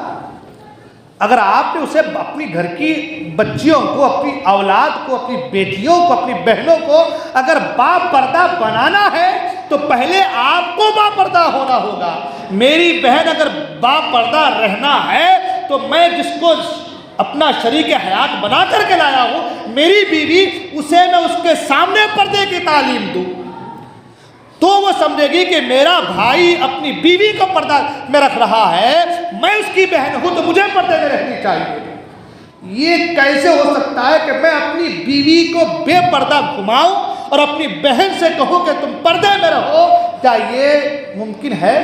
اگر آپ نے اسے اپنی گھر کی بچیوں کو، اپنی اولاد کو، اپنی بیٹیوں کو، اپنی بہنوں کو اگر باپ پردہ بنانا ہے تو پہلے آپ کو باپ پردہ ہونا ہوگا۔ میری بہن اگر باپ پردہ رہنا ہے تو میں جس کو اپنا شریک حیات بنا کر کے لایا ہوں، میری بیوی، اسے میں اس کے سامنے پردے کی تعلیم دوں تو وہ سمجھے گی کہ میرا بھائی اپنی بیوی کو پردہ میں رکھ رہا ہے، میں اس کی بہن ہوں تو مجھے پردے میں رہنی چاہیے۔ یہ کیسے ہو سکتا ہے کہ میں اپنی بیوی کو بے پردہ گھماؤں اور اپنی بہن سے کہوں کہ تم پردے میں رہو؟ کیا یہ ممکن ہے؟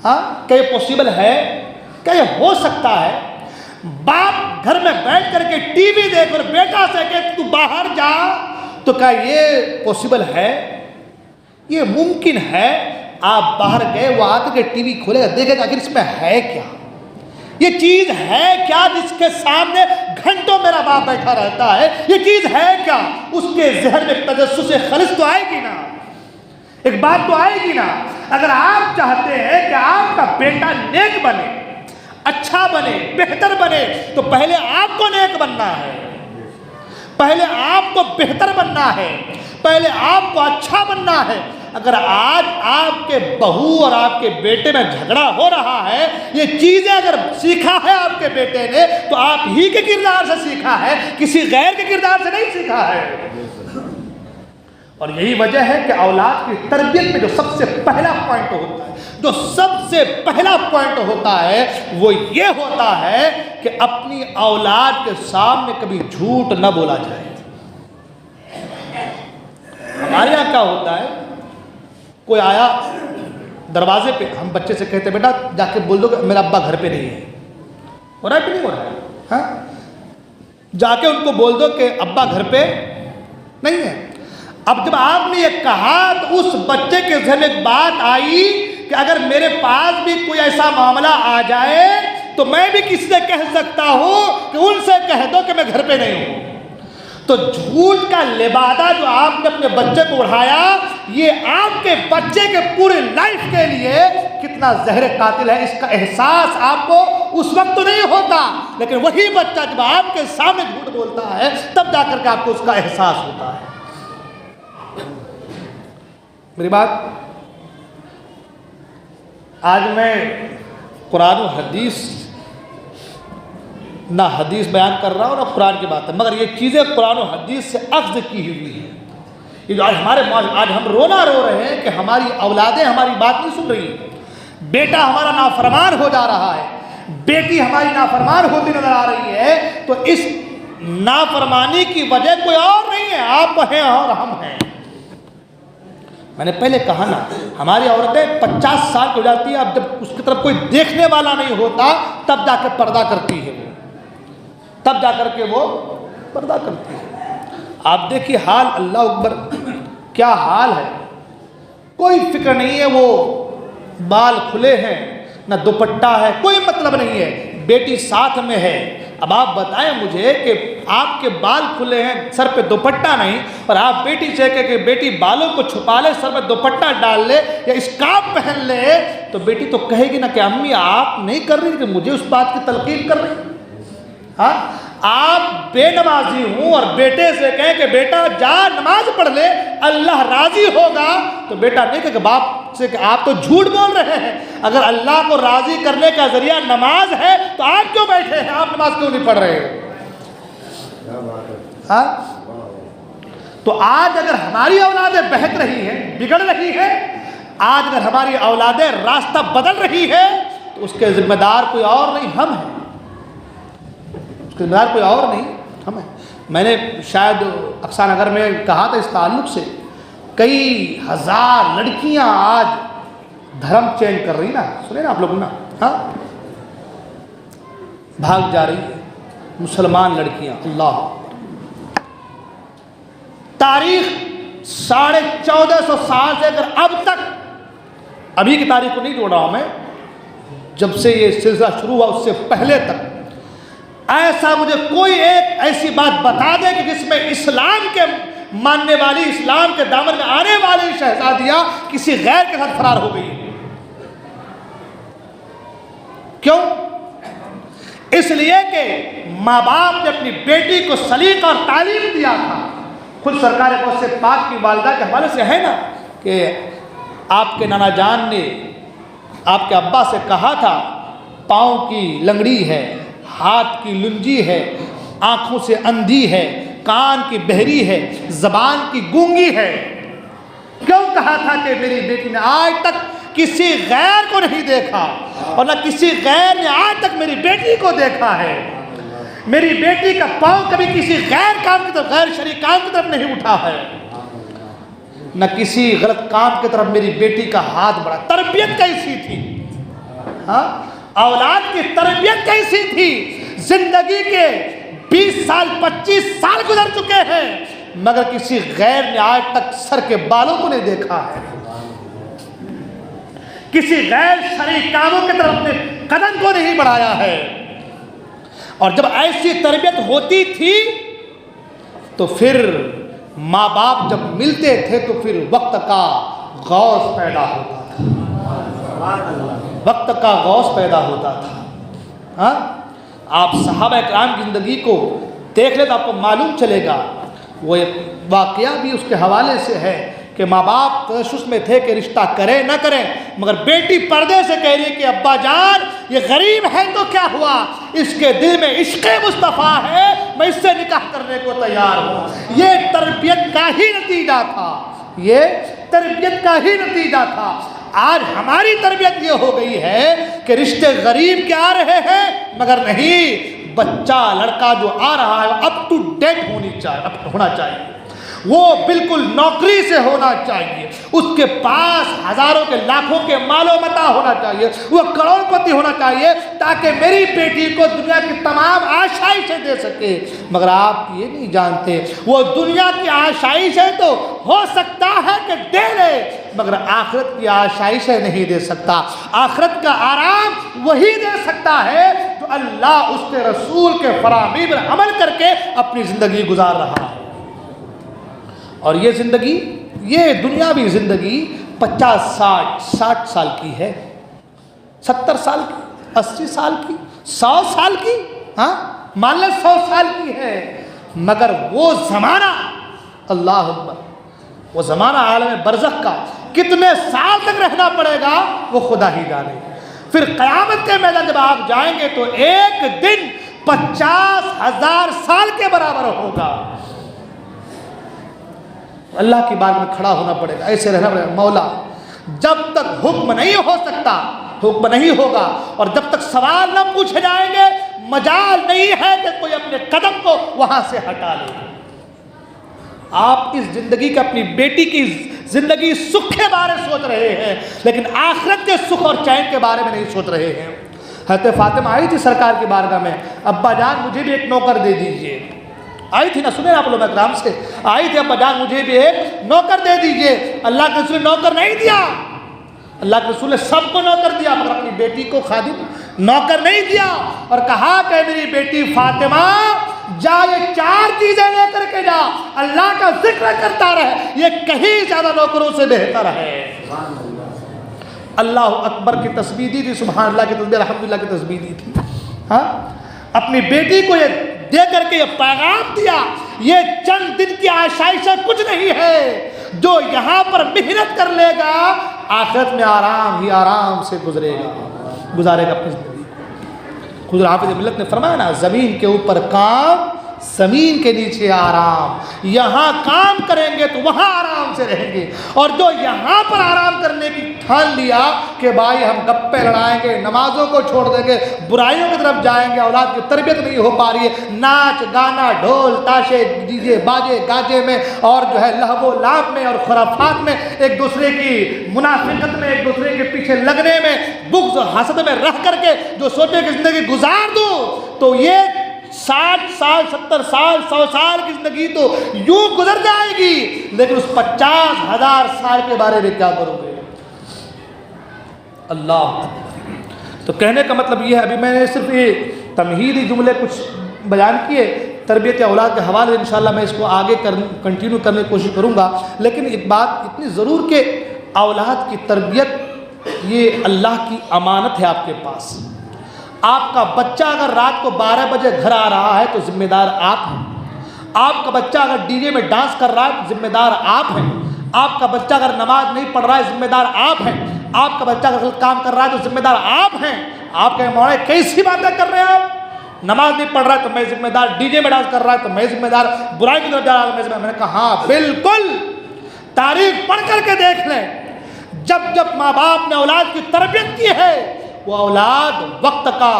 ہاں؟ کیا یہ پوسیبل ہے؟ کیا یہ ہو سکتا ہے؟ باپ گھر میں بیٹھ کر کے ٹی وی دیکھ کر بیٹا سے کہ تو باہر جا، تو کیا یہ پوسیبل ہے؟ یہ ممکن ہے؟ آپ باہر گئے، وہ آ کے ٹی وی کھولے گا، دیکھے گا کہ اس میں ہے کیا، یہ چیز ہے کیا جس کے سامنے گھنٹوں میرا باپ بیٹھا رہتا ہے، یہ چیز ہے کیا؟ اس کے ذہن میں تجسس خلص تو آئے گی نا، ایک بات تو آئے گی نا۔ اگر آپ چاہتے ہیں کہ آپ کا بیٹا نیک بنے، اچھا بنے، بہتر بنے، تو پہلے آپ کو نیک بننا ہے، پہلے آپ کو بہتر بننا ہے، پہلے آپ کو اچھا بننا ہے۔ اگر آج آپ کے بہو اور آپ کے بیٹے میں جھگڑا ہو رہا ہے، یہ چیزیں اگر سیکھا ہے آپ کے بیٹے نے تو آپ ہی کے کردار سے سیکھا ہے، کسی غیر کے کردار سے نہیں سیکھا ہے۔ اور یہی وجہ ہے کہ اولاد کی تربیت میں جو سب سے پہلا پوائنٹ ہوتا ہے، جو سب سے پہلا پوائنٹ ہوتا ہے وہ یہ ہوتا ہے کہ اپنی اولاد کے سامنے کبھی جھوٹ نہ بولا جائے۔ ہمارے یہاں کیا ہوتا ہے، کوئی آیا دروازے پہ، ہم بچے سے کہتے بیٹا جا کے بول دو کہ میرا ابا گھر پہ نہیں ہے، ہو رہا ہے کہ نہیں ہو رہا ہے؟ ہاں؟ جا کے ان کو بول دو کہ ابا گھر پہ نہیں ہے۔ اب جب آپ نے یہ کہا تو اس بچے کے ذہن میں ایک بات آئی کہ اگر میرے پاس بھی کوئی ایسا معاملہ آ جائے تو میں بھی کسی سے کہہ سکتا ہوں کہ ان سے کہہ دو کہ میں گھر پہ نہیں ہوں۔ تو جھوٹ کا لبادہ جو آپ نے اپنے بچے کو اڑھایا، یہ آپ کے بچے کے پورے لائف کے لیے کتنا زہر قاتل ہے، اس کا احساس آپ کو اس وقت تو نہیں ہوتا، لیکن وہی بچہ جب آپ کے سامنے جھوٹ بولتا ہے تب جا کر کے آپ کو اس کا احساس ہوتا ہے۔ میری بات، آج میں قرآن و حدیث، نہ حدیث بیان کر رہا ہوں نہ قرآن کی بات ہے، مگر یہ چیزیں قرآن و حدیث سے اخذ کی ہوئی ہیں۔ یہ جو آج ہم رونا رو رہے ہیں کہ ہماری اولادیں ہماری بات نہیں سن رہی، بیٹا ہمارا نافرمان ہو جا رہا ہے، بیٹی ہماری نافرمان ہوتی نظر آ رہی ہے، تو اس نافرمانی کی وجہ کوئی اور نہیں ہے، آپ ہیں اور ہم ہیں۔ میں نے پہلے کہا نا، ہماری عورتیں 50 سال کی ہو جاتی ہے، اب جب اس کی طرف کوئی دیکھنے والا نہیں ہوتا تب جا کے پردہ کرتی ہے، تب جا کر کے وہ پردہ کرتی ہے۔ آپ دیکھیے حال، اللہ اکبر، کیا حال ہے۔ کوئی فکر نہیں ہے، وہ بال کھلے ہیں نہ دوپٹہ ہے، کوئی مطلب نہیں ہے، بیٹی ساتھ میں ہے۔ اب آپ بتائیں مجھے کہ آپ کے بال کھلے ہیں، سر پہ دوپٹہ نہیں، اور آپ بیٹی سے کہے کہ بیٹی بالوں کو چھپا لے، سر پہ دوپٹہ ڈال لے یا اسکارف پہن لے، تو بیٹی تو کہے گی نا کہ امی آپ نہیں کر رہی، کہ مجھے اس بات کی تلقین کر رہی۔ ہاں، آپ بے نمازی ہوں اور بیٹے سے کہیں کہ بیٹا جا نماز پڑھ لے، اللہ راضی ہوگا، تو بیٹا نہیں کہے کہ باپ سے کہ آپ تو جھوٹ بول رہے ہیں، اگر اللہ کو راضی کرنے کا ذریعہ نماز ہے تو آپ کیوں بیٹھے ہیں، آپ نماز کیوں نہیں پڑھ رہے ہیں؟ ہاں، تو آج اگر ہماری اولادیں بہک رہی ہیں، بگڑ رہی ہیں، آج اگر ہماری اولادیں راستہ بدل رہی ہے، تو اس کے ذمہ دار کوئی اور نہیں، ہم ہیں۔ ذمہ دار کوئی اور نہیں، ہم ہیں۔ میں نے شاید اقصی نگر میں کہا تھا اس تعلق سے، کئی ہزار لڑکیاں آج دھرم چینج کر رہی نا، سنے نا آپ لوگ نا، ہاں، بھاگ جا رہی ہے مسلمان لڑکیاں۔ اللہ، تاریخ 1450 سال سے اگر اب تک، ابھی کی تاریخ کو نہیں جوڑ رہا ہوں میں، جب سے یہ سلسلہ شروع ہوا اس سے پہلے تک، ایسا مجھے کوئی ایک ایسی بات بتا دے کہ جس میں اسلام کے ماننے والی، اسلام کے دامن میں آنے والی شہزادیاں کسی غیر کے ساتھ فرار ہو گئی۔ کیوں؟ اس لیے کہ ماں باپ نے اپنی بیٹی کو سلیقہ اور تعلیم دیا تھا۔ خود سرکار غوث پاک کی والدہ کے حوالے سے ہے نا کہ آپ کے نانا جان نے آپ کے ابا سے کہا تھا، پاؤں کی لنگڑی ہے، ہاتھ کی لنجی ہے، آنکھوں سے اندھی ہے، کان کی بہری ہے، زبان کی گونگی ہے۔ کیوں کہا تھا کہ میری بیٹی نے آج تک کسی غیر کو نہیں دیکھا، اور نہ کسی غیر نے آج تک میری بیٹی کو دیکھا ہے۔ میری بیٹی کا پاؤں کبھی کسی غیر کام کی طرف، غیر شرعی کام کی طرف نہیں اٹھا ہے، نہ کسی غلط کام کی طرف میری بیٹی کا ہاتھ بڑھا۔ تربیت کیسی تھی؟ ہاں، اولاد کی تربیت کیسی تھی؟ زندگی کے 20 سال 25 سال گزر چکے ہیں، مگر کسی غیر نے آج تک سر کے بالوں کو نہیں دیکھا ہے، کسی غیر شرعی کاموں کی طرف اپنے قدم کو نہیں بڑھایا ہے۔ اور جب ایسی تربیت ہوتی تھی تو پھر ماں باپ جب ملتے تھے تو پھر وقت کا غوث پیدا ہوتا تھا، وقت کا غوث پیدا ہوتا تھا۔ ہاں، آپ صحابہ کرام کی زندگی کو دیکھ لیں تو آپ کو معلوم چلے گا۔ وہ ایک واقعہ بھی اس کے حوالے سے ہے کہ ماں باپ تشویش میں تھے کہ رشتہ کریں نہ کریں، مگر بیٹی پردے سے کہہ رہی کہ ابا جان یہ غریب ہے تو کیا ہوا، اس کے دل میں عشق مصطفیٰ ہے، میں اس سے نکاح کرنے کو تیار ہوں۔ یہ تربیت کا ہی نتیجہ تھا، یہ تربیت کا ہی نتیجہ تھا۔ آج ہماری تربیت یہ ہو گئی ہے کہ رشتے غریب کے آ رہے ہیں، مگر نہیں، بچہ لڑکا جو آ رہا ہے اپ ٹو ڈیٹ ہونا چاہیے، وہ بالکل نوکری سے ہونا چاہیے، اس کے پاس ہزاروں کے لاکھوں کے مال و متاع ہونا چاہیے، وہ کروڑ پتی ہونا چاہیے، تاکہ میری بیٹی کو دنیا کی تمام آشائشیں دے سکے۔ مگر آپ یہ نہیں جانتے، وہ دنیا کی آشائشیں تو ہو سکتا ہے کہ دے لے، مگر آخرت کی آشائشیں نہیں دے سکتا۔ آخرت کا آرام وہی دے سکتا ہے جو اللہ اس کے رسول کے فرامین پر عمل کر کے اپنی زندگی گزار رہا ہے۔ اور یہ زندگی، یہ دنیاوی زندگی 50-60 سال کی ہے، 70 سال کی، 80 سال کی، 100 سال کی، ہاں مان لیں 100 سال کی ہے، مگر وہ زمانہ، اللہ اکبر، وہ زمانہ عالم برزخ کا کتنے سال تک رہنا پڑے گا وہ خدا ہی جانے۔ پھر قیامت کے میدان جب آپ جائیں گے تو ایک دن 50,000 سال کے برابر ہوگا۔ اللہ کی بات میں کھڑا ہونا پڑے گا، ایسے رہنا پڑے گا۔ مولا جب تک حکم نہیں ہو سکتا حکم نہیں ہوگا، اور جب تک سوال نہ پوچھے جائیں گے مجال نہیں ہے کہ کوئی اپنے قدم کو وہاں سے ہٹا لے۔ آپ اس زندگی کا، اپنی بیٹی کی زندگی سکھ کے بارے سوچ رہے ہیں، لیکن آخرت کے سکھ اور چین کے بارے میں نہیں سوچ رہے ہیں۔ حضرت فاطمہ آئی تھی سرکار کی بارگاہ میں، ابا جان مجھے بھی ایک نوکر دے دیجئے، آئی تھی نا، سنیں آپ علماء کرام سے، آئی تھی ابا جان مجھے بھی ایک نوکر دے دیجئے. اللہ کے رسول نے نوکر نہیں دیا. اللہ کے رسول نے سب کو نوکر دیا مگر اپنی بیٹی کو خادم نوکر نہیں دیا, اور کہا کہ میری بیٹی فاطمہ جا یہ 4 چیزیں لے کر کے جا, اللہ کا ذکر کرتا رہے, یہ کہیں زیادہ نوکروں سے بہتر ہے. اللہ اکبر کی تسبیح دی تھی, سبحان اللہ کی تسبیح, الحمدللہ کی تسبیح دی تھی. ہاں اپنی بیٹی کو یہ دے کر کے یہ پیغام دیا, یہ چند دن کی آشائشیں کچھ نہیں ہے, جو یہاں پر محنت کر لے گا آخرت میں آرام ہی آرام سے گزارے گا اپنی زندگی کو. حضور حافظ ملت نے فرمایا نا, زمین کے اوپر کام زمین کے نیچے آرام, یہاں کام کریں گے تو وہاں آرام سے رہیں گے, اور جو یہاں پر آرام کرنے کی ٹھان لیا کہ بھائی ہم گپے لڑائیں گے, نمازوں کو چھوڑ دیں گے, برائیوں کی طرف جائیں گے, اولاد کی تربیت نہیں ہو پا رہی ہے, ناچ گانا ڈھول تاشے ڈیجے باجے گاجے میں اور جو ہے لہو و لعب میں اور خرافات میں, ایک دوسرے کی منافقت میں, ایک دوسرے کے پیچھے لگنے میں, بغض و حسد میں رہ کر کے جو سوچے کہ زندگی گزار دوں, تو یہ 60 سال 70 سال 100 سال کی زندگی تو یوں گزر جائے گی, لیکن اس 50,000 سال کے بارے میں کیا کرو گے؟ اللہ. تو کہنے کا مطلب یہ ہے, ابھی میں نے صرف یہ تمہیدی جملے کچھ بیان کیے, تربیت اولاد کے حوالے انشاءاللہ میں اس کو آگے کنٹینیو کرنے کی کوشش کروں گا. لیکن ایک بات اتنی ضرور کہ اولاد کی تربیت یہ اللہ کی امانت ہے آپ کے پاس. آپ کا بچہ اگر رات کو 12 بجے گھر آ رہا ہے تو ذمہ دار آپ ہیں. آپ کا بچہ اگر ڈی جے میں ڈانس کر رہا ہے تو ذمہ دار آپ ہیں. آپ کا بچہ اگر نماز نہیں پڑھ رہا ہے ذمہ دار آپ ہیں. آپ کا بچہ اگر غلط کام کر رہا ہے تو ذمہ دار آپ ہیں. آپ کہیں مولانا کیسی باتیں کر رہے ہیں آپ, نماز نہیں پڑھ رہا ہے تو میں ذمہ دار, ڈی جے میں ڈانس کر رہا ہے تو میں ذمہ دار, برائی کی طرف جا رہا ہے میں نے کہا ہاں بالکل. تاریخ پڑھ کر کے دیکھ لیں, جب جب ماں باپ نے اولاد کی تربیت کی ہے وہ اولاد وقت کا,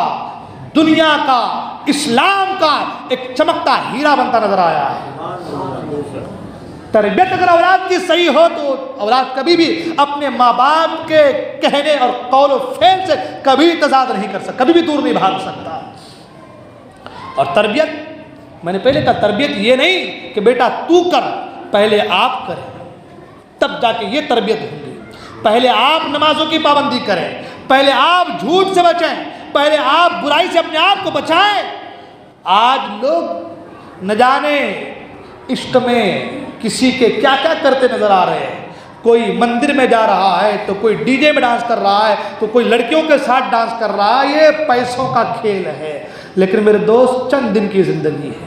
دنیا کا, اسلام کا ایک چمکتا ہیرا بنتا نظر آیا ہے. تربیت اگر اولاد کی صحیح ہو تو اولاد کبھی بھی اپنے ماں باپ کے کہنے اور قول و فعل سے کبھی تضاد نہیں کر سکتا, کبھی بھی دور نہیں بھاگ سکتا. اور تربیت میں نے پہلے کہا, تربیت یہ نہیں کہ بیٹا تو کر, پہلے آپ کریں تب جا کے یہ تربیت ہوگی. پہلے آپ نمازوں کی پابندی کریں, پہلے آپ جھوٹ سے بچیں, پہلے آپ برائی سے اپنے آپ کو بچائیں. آج لوگ نہ جانے عشق میں کسی کے کیا کیا کرتے نظر آ رہے ہیں. کوئی مندر میں جا رہا ہے تو کوئی ڈی جے میں ڈانس کر رہا ہے تو کوئی لڑکیوں کے ساتھ ڈانس کر رہا ہے. یہ پیسوں کا کھیل ہے. لیکن میرے دوست چند دن کی زندگی ہے,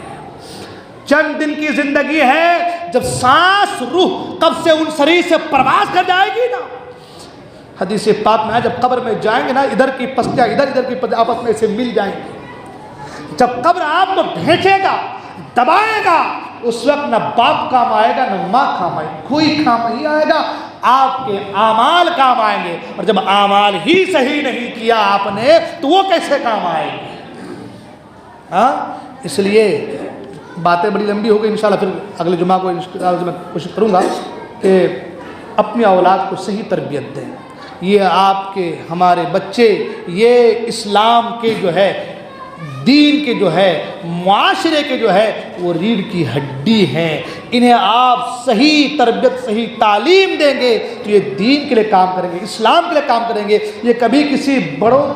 چند دن کی زندگی ہے. جب سانس روح قبض سے ان سری سے پرواز کر جائے گی نا, حدیث پاک میں ہے جب قبر میں جائیں گے نا, ادھر کی پستیاں ادھر کی پستیاں آپس میں سے مل جائیں گی. جب قبر آپ کو ڈھینچے گا, دبائے گا, اس وقت نہ باپ کام آئے گا نہ ماں کام آئے گا, کوئی کام نہیں آئے گا. آپ کے اعمال کام آئیں گے, اور جب اعمال ہی صحیح نہیں کیا آپ نے تو وہ کیسے کام آئے گے؟ ہاں اس لیے باتیں بڑی لمبی ہو گئی, انشاءاللہ پھر اگلے جمعہ کو میں کوشش کروں گا کہ اپنی اولاد کو صحیح تربیت دیں. یہ آپ کے ہمارے بچے یہ اسلام کے جو ہے, دین کے جو ہے, معاشرے کے جو ہے وہ ریڑھ کی ہڈی ہیں. انہیں آپ صحیح تربیت صحیح تعلیم دیں گے تو یہ دین کے لیے کام کریں گے, اسلام کے لیے کام کریں گے. یہ کبھی کسی بڑوں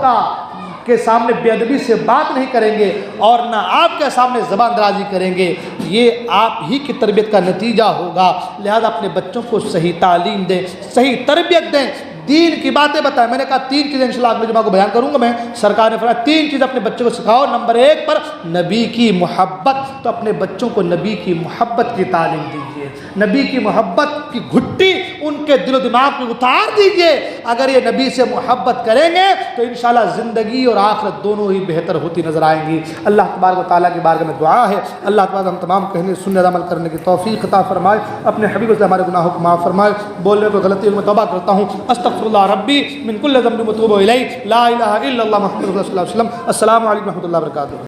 کے سامنے بے ادبی سے بات نہیں کریں گے اور نہ آپ کے سامنے زبان درازی کریں گے. یہ آپ ہی کی تربیت کا نتیجہ ہوگا. لہذا اپنے بچوں کو صحیح تعلیم دیں, صحیح تربیت دیں, دین کی باتیں بتائیں. میں نے کہا 3 چیزیں انشاءاللہ اگلے جمعہ کو بیان کروں گا میں. سرکار نے فرمایا 3 چیز اپنے بچوں کو سکھاؤ. نمبر 1 پر نبی کی محبت, تو اپنے بچوں کو نبی کی محبت کی تعلیم دیجیے. نبی کی محبت کی گھٹی ان کے دل و دماغ میں اتار دیجیے. اگر یہ نبی سے محبت کریں گے تو انشاءاللہ زندگی اور آخرت دونوں ہی بہتر ہوتی نظر آئیں گی. اللہ تبارک و تعالیٰ کی بارگاہ میں دعا ہے, اللہ تعالیٰ ہم تمام کہنے سننے عمل کرنے کی توفیق عطا فرمائے. اپنے حبیب سے ہمارے گناہوں کو معاف فرمائے. بولنے کو غلطی میں توبہ کرتا ہوں. استغفر اللہ ربی من کل ذنب واتوب الیہ. لا الہ الا اللہ محمد رسول اللہ صلی اللہ علیہ وسلم. السلام علیکم و رحمۃ اللہ وبرکاتہ.